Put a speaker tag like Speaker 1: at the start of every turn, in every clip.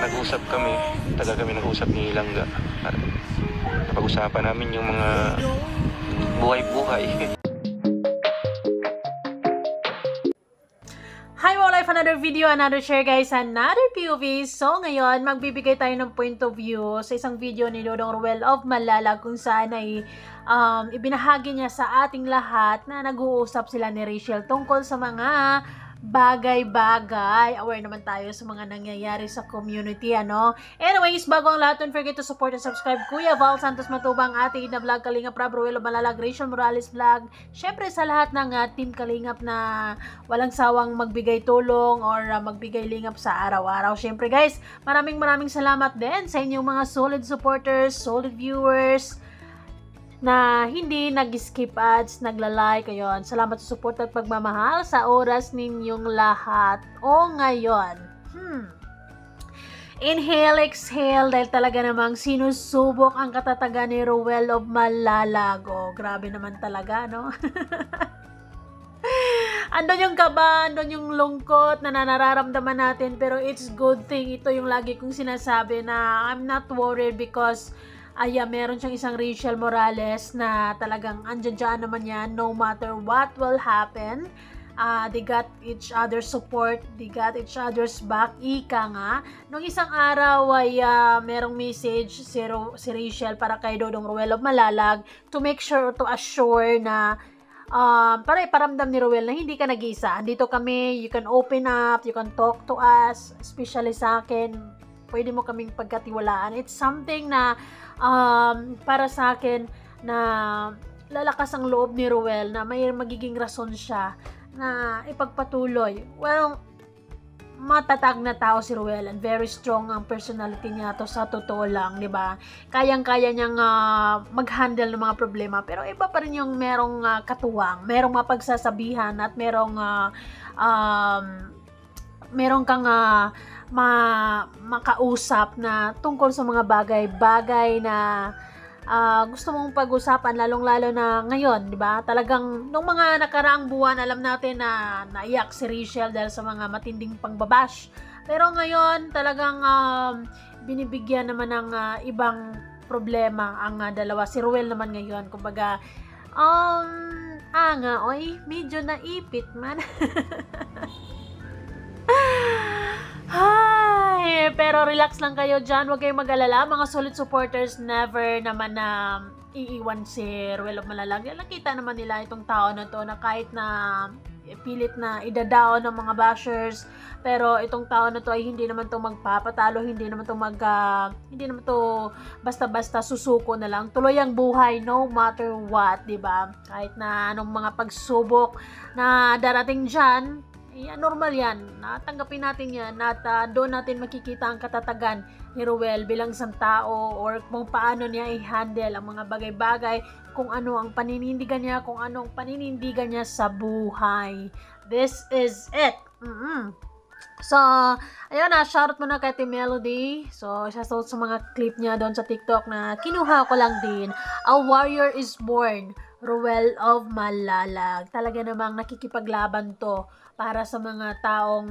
Speaker 1: nag-usap kami, nag-usap ni Langga. At napag-usapan namin yung mga buhay-buhay.
Speaker 2: Hi mga life, another video, another share guys, another POV. So ngayon, magbibigay tayo ng point of view sa isang video ni Dodong Ruel of Malalag kung saan ay ibinahagi niya sa ating lahat na nag-uusap sila ni Rachel tungkol sa mga bagay-bagay. Aware naman tayo sa mga nangyayari sa community, ano? Anyways, bago ang lahat, don't forget to support and subscribe. Kuya Val Santos Matubang, Ate Ina Vlog, Kalingap Rob, Ruel of Malalag, Rachel Morales Vlog. Syempre sa lahat ng Team Kalingap na walang sawang magbigay tulong or magbigay lingap sa araw-araw. Syempre guys, maraming salamat din sa inyong mga solid supporters, solid viewers, na hindi nag-skip ads, nagla-like, ayun. Salamat sa support at pagmamahal sa oras ninyong lahat. O ngayon, inhale, exhale, dahil talaga namang sinusubok ang katatagan ni Ruel of Malalag. O, grabe naman talaga, no? Andun yung kaba, andun yung lungkot na nararamdaman natin, pero it's good thing. Ito yung lagi kong sinasabi na I'm not worried because meron siyang isang Rachel Morales na talagang andyan naman yan no matter what will happen. They got each other's support, they got each other's back. Ika nga, nung isang araw ay merong message si Rachel para kay Dodong Ruel of Malalag to make sure, to assure na para iparamdam ni Ruel na hindi ka nag-isa. Andito kami, you can open up, you can talk to us, especially sa akin, pwede mo kaming pagkatiwalaan. It's something na para sa akin na lalakas ang loob ni Ruel na may magiging rason siya na ipagpatuloy. Well, matatag na tao si Ruel and very strong ang personality niya to sa totoo lang, di ba? Kayang-kaya niyang mag-handle ng mga problema, pero iba pa rin yung merong katuwang, merong mapagsasabihan at merong kang makausap na tungkol sa mga bagay-bagay na gusto mong pag-usapan, lalong-lalo na ngayon, di ba? Talagang nung mga nakaraang buwan, alam natin na naiyak si Rachel dahil sa mga matinding pangbabash. Pero ngayon, talagang binibigyan naman ng ibang problema ang dalawa. Si Ruel naman ngayon, kumbaga, medyo naipit man. Ay, pero relax lang kayo dyan, huwag kayong mag-alala. Mga solid supporters, never naman na iiwan si Ruel of Malalag. Nakita naman nila itong tao na to na kahit na pilit na idadaon ng mga bashers, pero itong tao na to ay hindi naman to magpapatalo, hindi naman to basta-basta susuko na lang. Tuloy ang buhay no matter what, di ba? Kahit na anong mga pagsubok na darating dyan, normal yan. Natanggapin natin yan at doon natin makikita ang katatagan ni Ruel bilang isang tao or kung paano niya i-handle ang mga bagay-bagay, kung ano ang paninindigan niya, kung anong paninindigan niya sa buhay. This is it. So, ayun na, shoutout muna kay Team Melody. So, shoutout sa mga clip niya doon sa TikTok na kinuha ko lang din. A warrior is born, Ruel of Malalag. Talaga namang nakikipaglaban to para sa mga taong,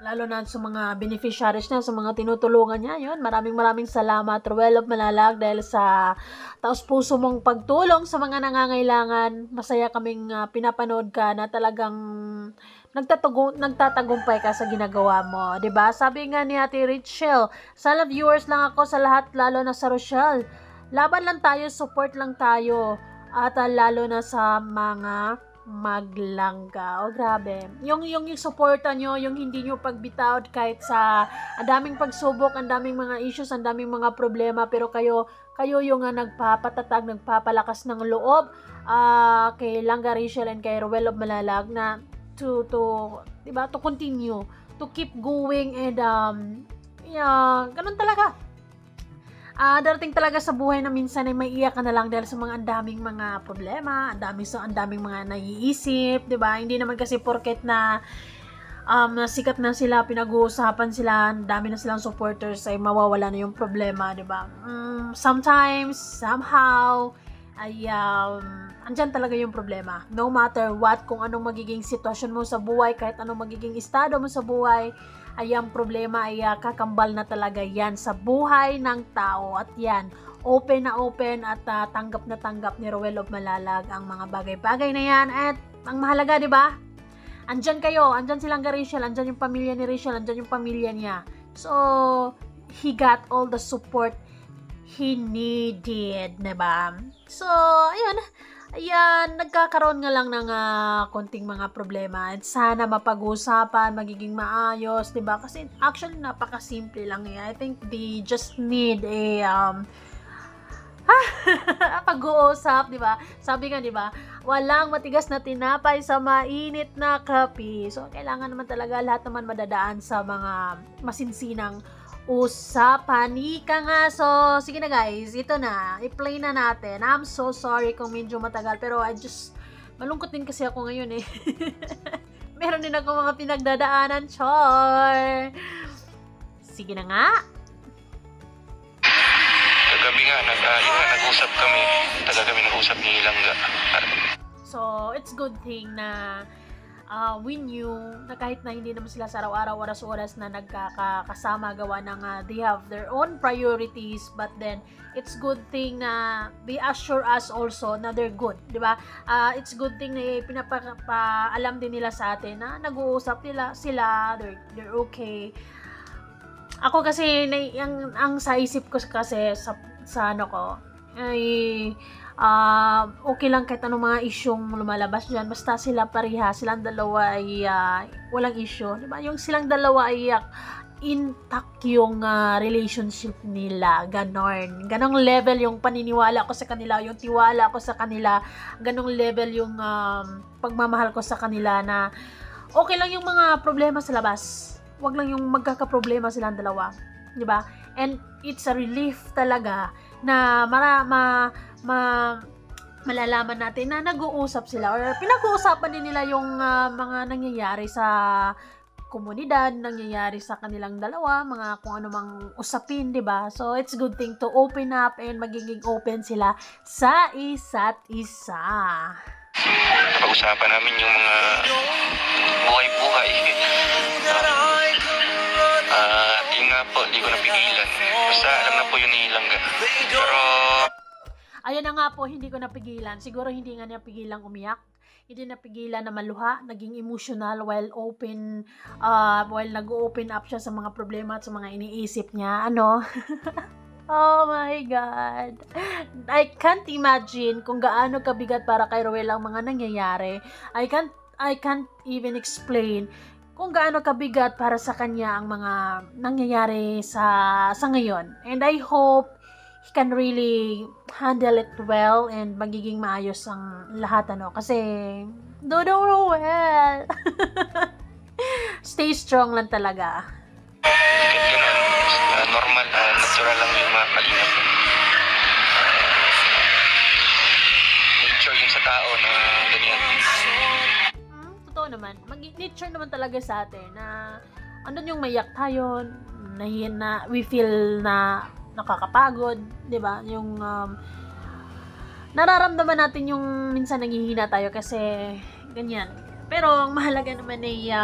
Speaker 2: lalo na sa mga beneficiaries niya, sa mga tinutulungan niya. Yun, maraming salamat Ruel of Malalag dahil sa taos-puso mong pagtulong sa mga nangangailangan. Masaya kaming pinapanood ka na talagang nagtatagumpay ka sa ginagawa mo, 'di ba? Sabi nga ni Ate Rachel, sa viewers lang ako sa lahat, lalo na sa Rochelle. Laban lang tayo, support lang tayo, at lalo na sa mga maglangga. Grabe. Yung suporta nyo, yung hindi nyo pagbitaw kahit sa ang daming pagsubok, ang daming mga issues, ang daming mga problema, pero kayo yung nagpapatatag, nagpapalakas ng loob kay Langga Rachel and kay Ruel of Malalag na to diba, to continue, to keep going and ganun talaga. Darating talaga sa buhay na minsan ay may iyak ka na lang dahil sa mga andaming mga problema, andaming mga naiisip, 'di ba? Hindi naman kasi porket na sikat na sila, pinag-uusapan sila, dami na silang supporters ay mawawala na yung problema, 'di ba? Sometimes, somehow ay andyan talaga yung problema. No matter what, kung anong magiging sitwasyon mo sa buhay, kahit anong magiging estado mo sa buhay, ay ang problema ay kakambal na talaga yan sa buhay ng tao. At yan, open at tanggap na tanggap ni Ruel of Malalag ang mga bagay-bagay na yan. At ang mahalaga, di ba? Andyan kayo, andyan silang Rachel, andyan yung pamilya ni Rachel, andyan yung pamilya niya. So, he got all the support he needed, diba? So, ayun, nagkakaroon nga lang ng konting mga problema. At sana mapag-usapan, magiging maayos, diba? Kasi actually, napaka-simple lang eh. I think they just need a pag-uusap, diba? Sabi nga, diba? Walang matigas na tinapay sa mainit na kape. So, kailangan naman talaga lahat naman madadaan sa mga masinsinang usapan. Ika nga. So, sige na guys. Ito na. I-play na natin. I'm so sorry kung medyo matagal. Pero malungkot din kasi ako ngayon eh. Meron din ako mga pinagdadaanan. Char. Sige na nga.
Speaker 1: Kagabi nga, nag-usap kami. Kami nag-usap ni Langga.
Speaker 2: So, it's good thing na we knew na kahit na hindi naman sila sa araw-araw, oras-oras na nagkakasama gawa ng they have their own priorities, but then it's good thing na they assure us also na they're good, di ba? It's good thing na pinapaalam din nila sa atin na nag-uusap sila, they're okay. Ako kasi ang sa isip ko kasi sa ano ko ay okay lang kahit anong mga isyong lumalabas dyan, basta sila pareha, silang dalawa ay walang issue, diba? Yung silang dalawa ay intact yung relationship nila, ganong level yung paniniwala ko sa kanila, yung tiwala ko sa kanila, ganong level yung pagmamahal ko sa kanila na okay lang yung mga problema sa labas, wag lang yung magkakaproblema silang dalawa, diba? And it's a relief talaga na malalaman natin na nag-uusap sila or pinag-uusapan din nila yung mga nangyayari sa komunidad, nangyayari sa kanilang dalawa, mga kung ano mang usapin, di ba? So, it's good thing to open up and magiging open sila sa isa't isa.
Speaker 1: Pag-usapan namin yung mga buhay-buhay. Yun nga po, di ko napigilan. Basta alam na po yun ni Langga. Pero
Speaker 2: ayun na nga po, hindi ko napigilan. Siguro hindi nga niya pigilang umiyak. Hindi napigilan na maluha, naging emotional while nag-open up siya sa mga problema at sa mga iniisip niya. Ano? Oh my God. I can't imagine kung gaano kabigat para kay Ruel ang mga nangyayari. I can't even explain kung gaano kabigat para sa kanya ang mga nangyayari sa ngayon. And I hope he can really handle it well and magiging maayos ang lahat, ano. Kasi, Dodo Ruel. Stay strong lang talaga.
Speaker 1: Ganun, normal, natural lang yung mga kalingap. Nature yun sa tao na ganyan.
Speaker 2: Totoo naman. Nature naman talaga sa atin na andun yung mayak tayo, na we feel na nakakapagod, 'di ba? Yung nararamdaman natin yung minsan nanghihina tayo kasi ganyan. Pero ang mahalaga naman ay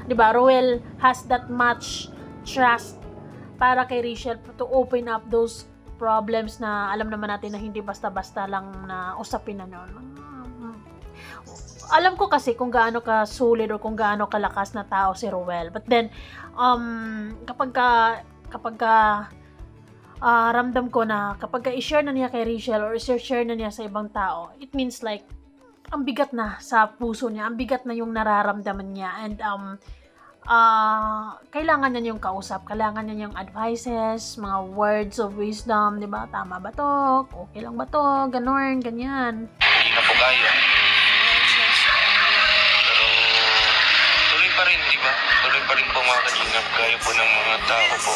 Speaker 2: 'di ba, Ruel has that much trust para kay Rachel to open up those problems na alam naman natin na hindi basta-basta lang na usapin na noon. Alam ko kasi kung gaano ka solid or kung gaano kalakas na tao si Ruel. But then kapag ramdam ko na kapag i-share na niya kay Rachel or i-share na niya sa ibang tao, it means like ang bigat na sa puso niya, ang bigat na yung nararamdaman niya, and kailangan niya yung kausap, kailangan niya yung advices, mga words of wisdom, di ba? Tama ba to? Okay lang ba to? Ganon, ganyan.
Speaker 1: Hindi na po kaya. Pero tuloy pa rin, di ba? Tuloy pa rin po mga kalingap, gaya po ng mga tao po.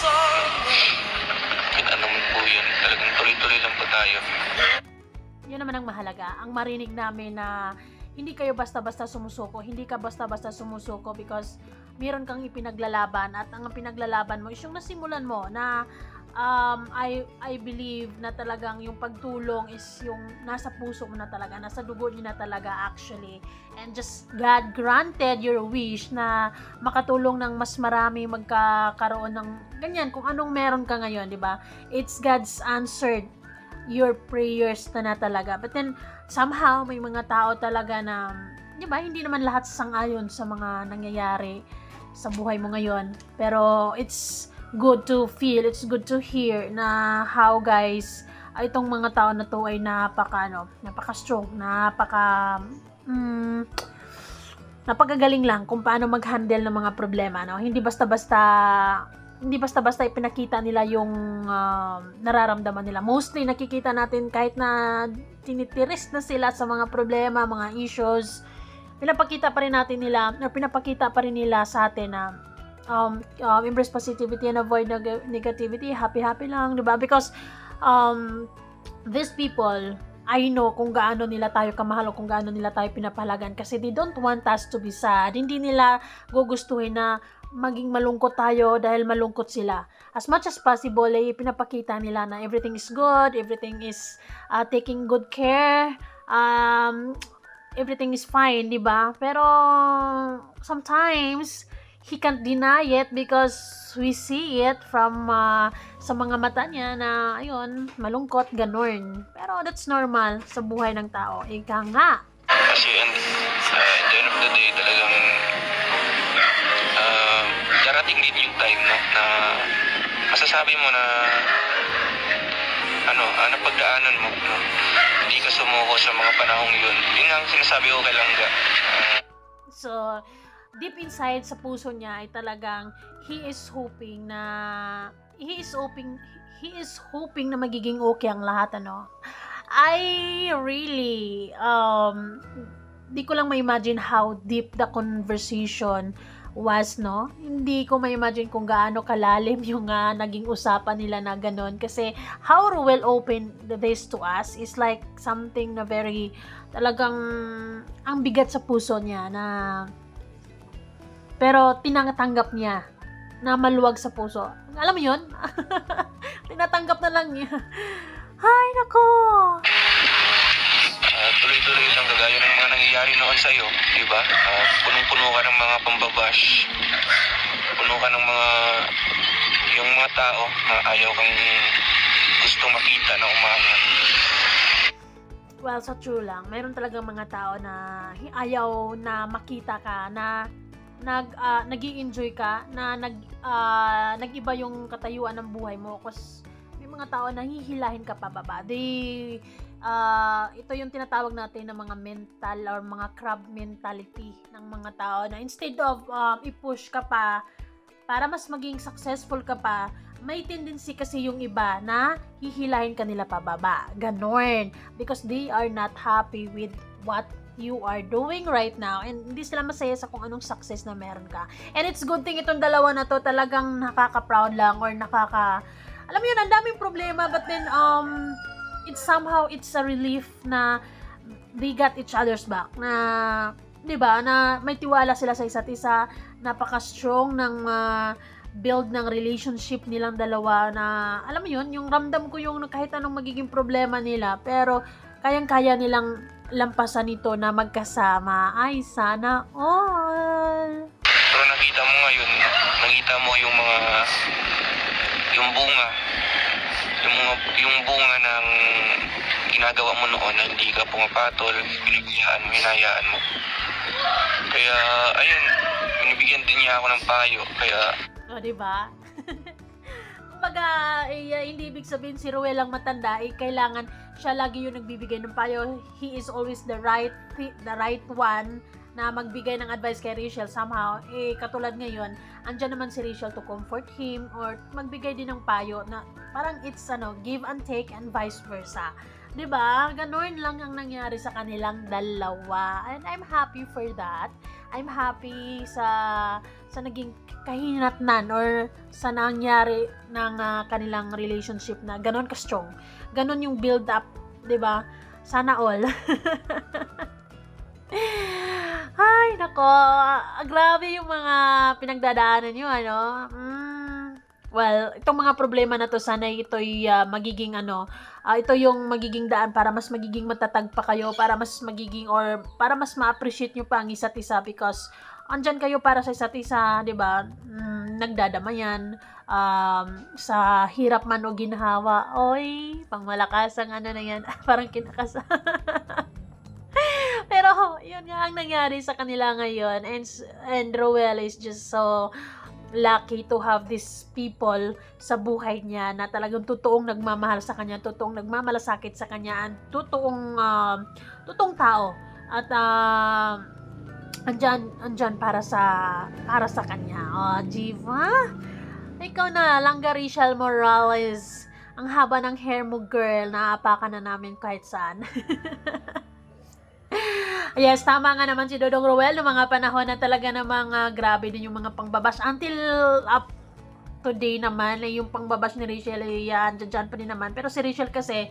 Speaker 1: Ano man po yun, talagang tuloy-tuloy lang po tayo.
Speaker 2: Yun naman ang mahalaga, ang marinig namin na hindi kayo basta-basta sumusuko, hindi ka basta-basta sumusuko because meron kang ipinaglalaban, at ang pinaglalaban mo is yung nasimulan mo na I believe na talagang yung pagtulong is yung nasa puso mo na talaga, nasa dugo niyo na talaga actually. And just God granted your wish na makatulong ng mas marami magkakaroon ng ganyan, kung anong meron ka ngayon, di ba? It's God's answered your prayers na talaga. But then, somehow, may mga tao talaga na, di ba, hindi naman lahat sang-ayon sa mga nangyayari sa buhay mo ngayon. Pero, it's good to feel, it's good to hear na how guys, itong mga tao na to ay napaka-strong, napakagaling lang kung paano mag-handle ng mga problema, no? Hindi basta-basta ipinakita nila yung nararamdaman nila. Mostly nakikita natin kahit na tinitiris na sila sa mga problema, mga issues, pinapakita pa rin nila sa atin na embrace positivity and avoid negativity, happy lang, diba? Because these people, I know kung gaano nila tayo kamahal o kung gaano nila tayo pinapahalagan kasi they don't want us to be sad. Hindi nila gugustuhin na maging malungkot tayo dahil malungkot sila. As much as possible, pinapakita nila na everything is good, everything is taking good care, everything is fine, diba? Pero sometimes he can't deny it because we see it from sa mga mata niya na ayun, malungkot, ganun. Pero that's normal sa buhay ng tao. Ika nga.
Speaker 1: Kasi at the end of the day, talagang darating din yung time na masasabi mo na napagdaanan mo, no? Hindi ka sumuko sa mga panahong yun. Yun ang sinasabi ko kay Langga.
Speaker 2: So, deep inside sa puso niya ay talagang he is hoping na magiging okay ang lahat, ano. I really di ko lang ma-imagine how deep the conversation was, no? Hindi ko ma-imagine kung gaano kalalim yung naging usapan nila na ganon. Kasi how Ruel opened this to us is like something na very, talagang ang bigat sa puso niya na pero tinatanggap niya na maluwag sa puso. Alam mo yun? Tinatanggap na lang niya. Ay, nako!
Speaker 1: Tuloy-tuloy lang kagaya ng mga nangyayari noon sa'yo, di ba? Punong-puno ka ng mga pambabash. Puno ka ng yung mga tao na ayaw kang gustong makita na umangat.
Speaker 2: Well, sa true lang, mayroon talagang mga tao na ayaw na makita ka, na nag-i-enjoy ka, na nag-iba yung katayuan ng buhay mo. Kasi may mga tao na hihilahin ka pababa. Ito yung tinatawag natin ng mga mental or mga crab mentality ng mga tao na instead of i-push ka pa para mas maging successful ka pa, may tendency kasi yung iba na hihilahin ka nila pababa. Ganon. Because they are not happy with what you are doing right now and hindi sila masaya sa kung anong success na meron ka. And it's good thing itong dalawa na to talagang nakaka-proud lang or alam mo yun, ang daming problema but then it's a relief na they got each other's back, na 'di ba, na may tiwala sila sa isa't isa, napaka-strong ng build ng relationship nilang dalawa na alam mo yun, yung ramdam ko yung kahit anong magiging problema nila pero kayang-kaya nilang lampasan nito na magkasama. Ay, sana all.
Speaker 1: Pero nakita mo ngayon, nakita mo yung bunga, yung bunga ng ginagawa mo noon na hindi ka pumapatol, hinayaan mo. Kaya, ayun, binibigyan din niya ako ng payo. Kaya,
Speaker 2: diba? Kumbaga, hindi ibig sabihin si Ruel ang matanda, kailangan siya lagi yung nagbibigay ng payo. He is always the right one na magbigay ng advice kay Rachel somehow. Katulad ngayon, andyan naman si Rachel to comfort him or magbigay din ng payo na parang it's give and take and vice versa. 'Di ba? Ganoon lang ang nangyari sa kanilang dalawa. And I'm happy for that. I'm happy sa naging kahinatnan or sa nangyari ng kanilang relationship na ganon ka-strong. Ganon yung build up, 'di ba? Sana all. Ay, nako. Grabe yung mga pinagdadaanan nyo, ano? well, itong mga problema na to, sana ito'y magiging ito yung magiging daan para mas magiging matatag pa kayo, para mas magiging or para mas ma-appreciate nyo pa ang isa't isa because andyan kayo para sa isa't isa, di ba? Nagdadamayan, sa hirap man o ginhawa, oy, pangmalakas ang na yan, parang kinakasa. Pero, yun nga ang nangyari sa kanila ngayon, and Roel is just so lucky to have these people sa buhay niya na talagang totoong nagmamahal sa kanya, totoong nagmamalasakit sa kanya, at totoong tao. At andyan para sa kanya. Oh, diva? Ikaw na, Langga Rachel Morales. Ang haba ng hair mo, girl. Naapakan na namin kahit saan. Yes, tama nga naman si Dodong Roel. Noong mga panahon na talaga namang grabe din yung mga pangbabash. Until up today naman, yung pangbabash ni Rachel, dyan pa din naman. Pero si Rachel kasi,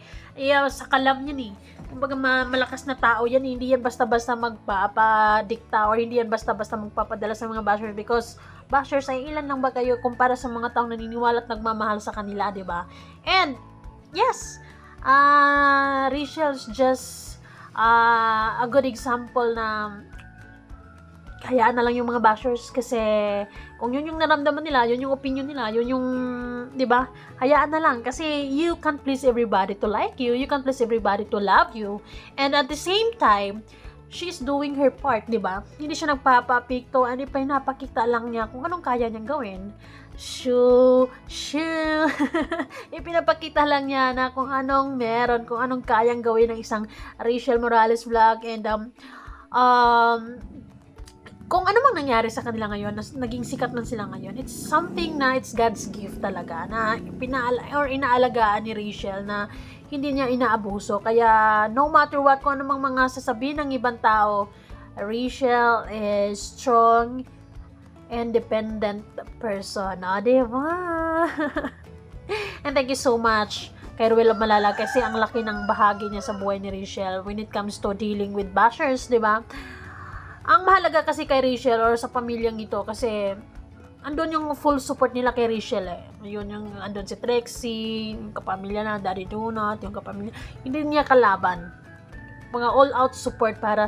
Speaker 2: sa kalam yan kumbaga malakas na tao yan, hindi yan basta-basta magpapadikta or hindi yan basta-basta magpapadala sa mga bashers because bashers ay ilan lang ba kayo kumpara sa mga taong naniniwala at nagmamahal sa kanila, diba? And, yes, Rachel's just a good example na hayaan na lang yung mga bashers kasi kung yun yung naramdaman nila, yun yung opinion nila, yun yung, di ba? Hayaan na lang kasi you can't please everybody to like you, you can't please everybody to love you, and at the same time, she's doing her part, di ba? Hindi siya nagpapapikto, napakita lang niya kung anong kaya niyang gawin. Ipinapakita lang niya na kung anong meron, kung anong kayang gawin ng isang Rachel Morales vlog, and kung ano mang nangyari sa kanila ngayon, naging sikat man sila ngayon, it's something na it's God's gift talaga, na inaalagaan ni Rachel, na hindi niya inaabuso. Kaya, no matter what, kung ano mang mga sasabihin ng ibang tao, Rachel is strong, independent person. Diba? And thank you so much kay Ruel Malala kasi ang laki ng bahagi niya sa buhay ni Rachel when it comes to dealing with bashers, diba? Ang mahalaga kasi kay Rachel or sa pamilyang ito kasi andun yung full support nila kay Rachel Yun yung andun si Trixie, yung kapamilya na Daddy Donut, yung kapamilya. Hindi niya kalaban. Mga all-out support para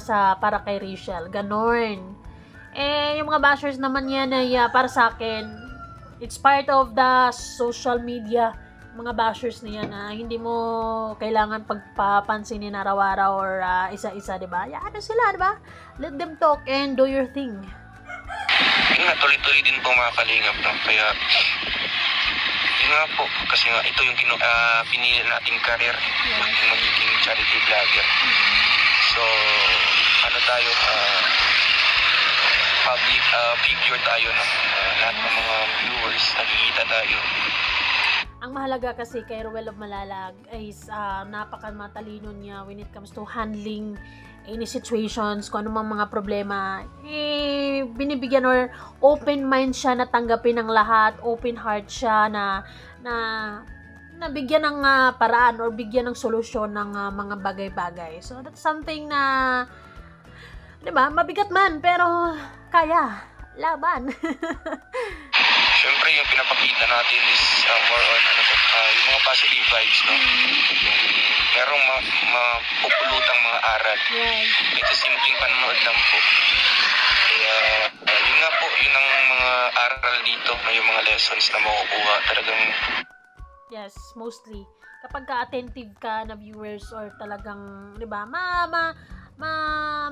Speaker 2: kay Rachel. Ganon. Yung mga bashers naman yan ay para sa akin, it's part of the social media. Mga bashers na yan hindi mo kailangan pagpapansinin araw-araw or isa-isa, diba? Ano sila, diba? Let them talk and do your thing.
Speaker 1: Yun nga, tuloy-tuloy din po mga kalingap, no? Kaya, yun nga po, kasi nga ito yung pinili nating career, yung magiging charity vlogger. So, tayo, public figure tayo, no? Lahat ng mga viewers, nakikita tayo.
Speaker 2: Ang mahalaga kasi kay Ruel of Malalag is napakamatalino niya when it comes to handling any situations, kung ano mang mga problema, binibigyan or open mind siya na tanggapin ang lahat, open heart siya na bigyan ng paraan or bigyan ng solusyon ng mga bagay-bagay. So that's something na, diba, mabigat man, pero kaya, laban.
Speaker 1: Siyempre, yung pinapakita natin is more on yung mga positive vibes, no? Yung merong mapupulutang mga aral.
Speaker 2: Yes.
Speaker 1: Ito simpleng panonood lang po. Kaya, yun nga po, yun ang mga aral dito, yung mga lessons na makukuha. Talagang...
Speaker 2: Yes, mostly. Kapag ka-attentive ka na viewers or talagang, di ba,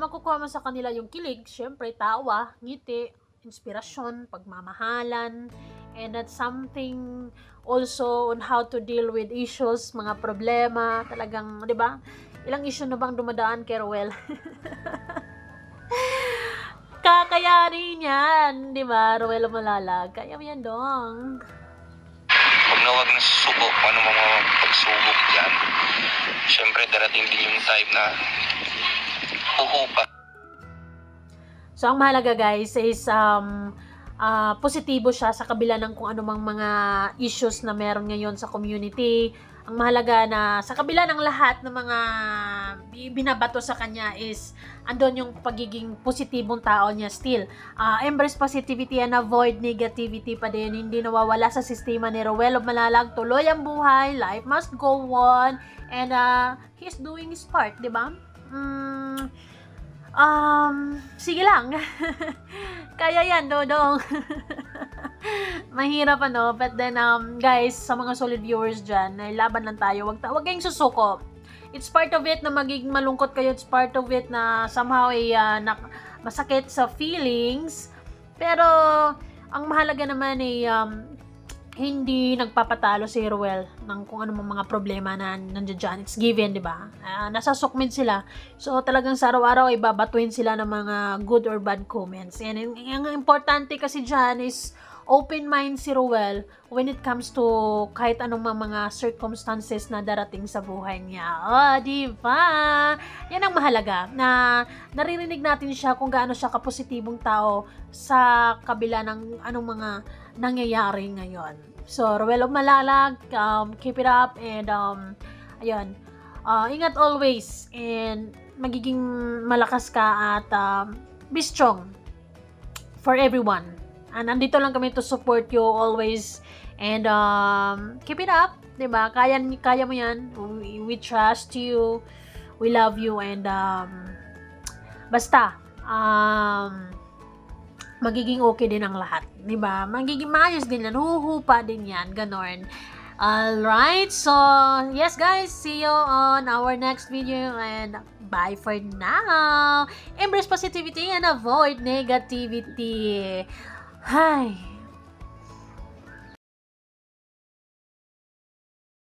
Speaker 2: makukuha mo sa kanila yung kilig, syempre, tawa, ngiti, inspirasyon, pagmamahalan, and that's something also on how to deal with issues, mga problema, talagang, di ba? Ilang issue na bang dumadaan kay Ruel? Kakayanin yan, di ba? Ruel Malalag, kaya mo yan dong.
Speaker 1: Huwag na susubok kung ano mga pagsubok dyan. Siyempre, darating din yung time na huhupa.
Speaker 2: So, ang mahalaga guys is positibo siya sa kabila ng kung anumang mga issues na meron ngayon sa community. Ang mahalaga na sa kabila ng lahat ng mga binabato sa kanya is andon yung pagiging positibong tao niya still. Embrace positivity and avoid negativity pa din. Hindi nawawala sa sistema ni Ruel of Malalag. Tuloy ang buhay, life must go on, and he's doing his part, di ba? Sige lang. Kaya yan, Dodong. Mahirap but then guys, sa mga solid viewers dyan, laban lang tayo. Wag kayong susuko. It's part of it na magiging malungkot kayo. It's part of it na somehow masakit sa feelings. Pero ang mahalaga naman ay hindi nagpapatalo si Ruel ng kung ano mga problema na nandiyan dyan. It's given, di ba? Nasa sukmid sila. So, talagang sa araw-araw ay babatuin sila ng mga good or bad comments. And ang importante kasi dyan is open mind si Ruel when it comes to kahit anong mga circumstances na darating sa buhay niya. Di ba? Yan ang mahalaga, na naririnig natin siya kung gaano siya kapositibong tao sa kabila ng anong mga nangyayari ngayon. So, Ruel of Malalag, keep it up, and ayun, ingat always, and magiging malakas ka at be strong for everyone. And nandito lang kami to support you always, and keep it up, diba? Kaya mo yan. We trust you, we love you, and basta magiging okay din ang lahat, diba? Magiging maayos din yan, huhupa din yan, ganon. Alright, so yes guys, see you on our next video, and bye for now. Embrace positivity and avoid negativity. Hi.